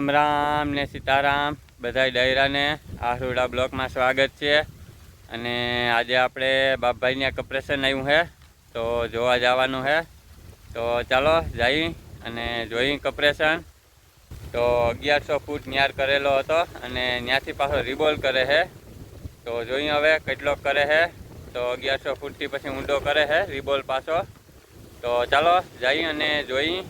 રામ રામ ને સીતારામ બધાય ડાયરાને આહુડા બ્લોકમાં સ્વાગત છે। અને આજે આપણે બાપભાઈને કપરેશન આવ્યું છે તો જોવા જવાનું છે। તો ચાલો જઈ અને જોઈ કપરેશન। તો 1100 ફૂટ ન્યાર કરેલો હતો અને ત્યાંથી પાછો રિબોલ કરે છે। તો જોઈ હવે કેટલો કરે છે। તો 1100 ફૂટથી પછી ઊંડો કરે છે રિબોલ પાછો। તો ચાલો જઈ અને જોઈ।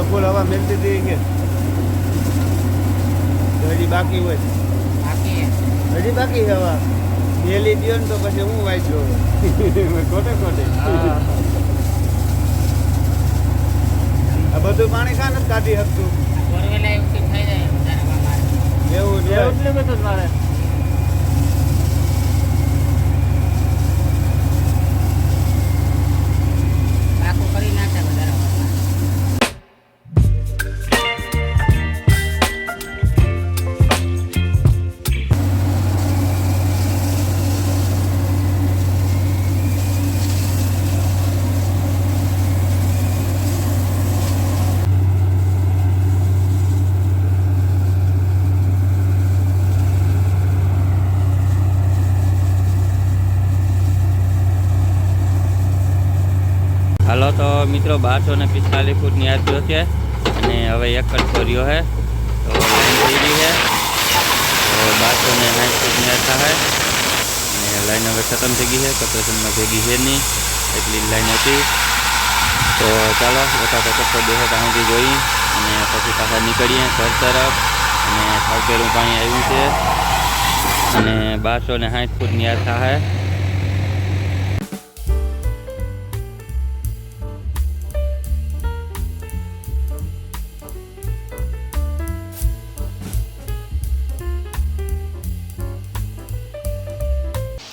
फूल हवा मिलती थी कि हजी बाकी हो हजी बाकी हवा मेली दियो तो पछी हूँ वाँचो खोटे खोटे आ बधु पाणी का नथी काढी शकતું એવું છે એટલે મેં તો મારે તો મિત્રો 1245 ફૂટની યાદ થયો છે અને હવે એક કટકો રહ્યો છે તો લાઈન થઈ ગઈ છે તો 1260 ફૂટની યાદ થાય અને લાઈન હવે ખતમ થઈ ગઈ છે કમ્પ્રેશનમાં ભેગી છે નહીં એટલી લાઈન હતી તો ચાલો બધા કટકો દેખે ત્યાં સુધી જોઈ અને પછી પાછા નીકળીએ ઘર તરફ અને થાવકેરું પાણી આવ્યું છે અને 1260 ફૂટની યાદ થાય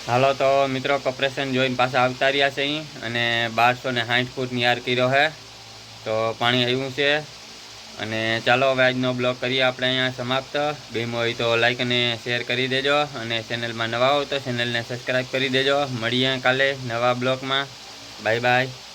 હાલો તો મિત્રો કમ્પ્રેશન જોઈને પાછા આવતા રહ્યા છે અહીં અને 1260 ફૂટની યાર કર્યો છે તો પાણી આવ્યું છે અને ચાલો હવે આજનો બ્લોગ કરીએ આપણે અહીંયા સમાપ્ત ગમ્યો હોય તો લાઈક અને શેર કરી દેજો અને ચેનલમાં નવા હો તો ચેનલને સબસ્ક્રાઈબ કરી દેજો મળીએ કાલે નવા બ્લોગમાં બાય બાય.